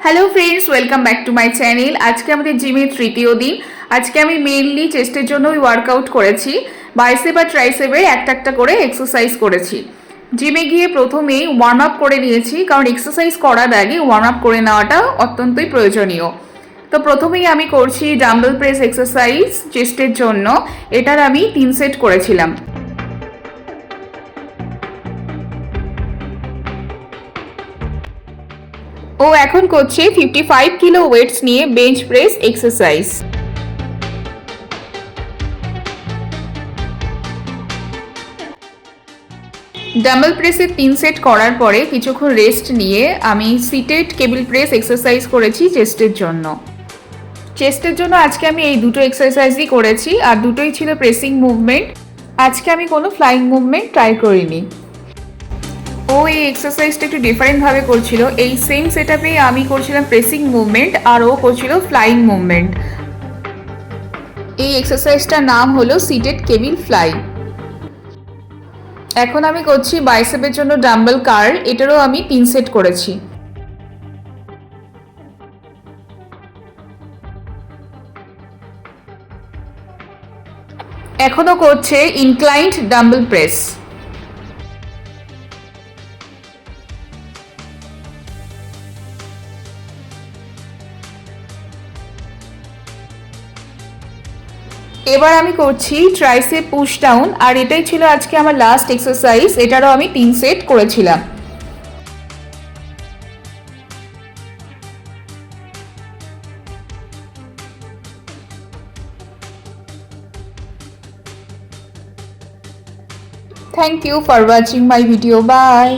Hello friends, welcome back to my channel. আজকে আমাদের জিমের তৃতীয় দিন। আজকে আমি মেইনলি চেস্টের জন্যই ওয়ার্কআউট করেছি। বাইসেপ আর ট্রাইসেপের একটা একটা করে এক্সারসাইজ করেছি। জিমে গিয়ে প্রথমেই ওয়ার্ম আপ করে নিয়েছি, কারণ এক্সারসাইজ করার আগে ওয়ার্ম আপ করে নেওয়াটা অত্যন্তই প্রয়োজনীয়। তো প্রথমেই আমি করছি ডাম্বেল প্রেস এক্সারসাইজ চেস্টের জন্য। এটার আমি 3 সেট করেছিলাম। ও এখন করছে 55 কিলো ওয়েটস নিয়ে বেঞ্চ প্রেস এক্সারসাইজ। ডাম্বেল প্রেসের 3 সেট করার পরে কিছুক্ষণ রেস্ট নিয়ে আমি সিটেড কেবল প্রেস এক্সারসাইজ করেছি চেস্টের জন্য। চেস্টের জন্য আজকে আমি এই দুটো এক্সারসাইজই করেছি, আর দুটোই ছিল প্রেসিং মুভমেন্ট। আজকে আমি কোনো ফ্লাইং মুভমেন্ট ট্রাই করিনি। ও এই এক্সারসাইজটা একটু ডিফারেন্টভাবে করছিল। এই সেম সেটআপে আমি করছিলাম প্রেসিং মুভমেন্ট, আর ও করছিল ফ্লাইং মুভমেন্ট। এই এক্সারসাইজটার নাম হলো সিটেড কেবিল ফ্লাই। এখন আমি করছি বাইসেপের জন্য ডাম্বেল কার্ল। এটারও আমি 3 সেট করেছি। এখনো করছে ইনক্লাইন্ড ডাম্বেল প্রেস। এবার আমি করছি ট্রাইসেপ পুশ ডাউন, আর এটাই ছিল আজকে আমার লাস্ট এক্সারসাইজ। এটারও আমি 3 সেট করেছিলাম। Thank you for watching my video. Bye.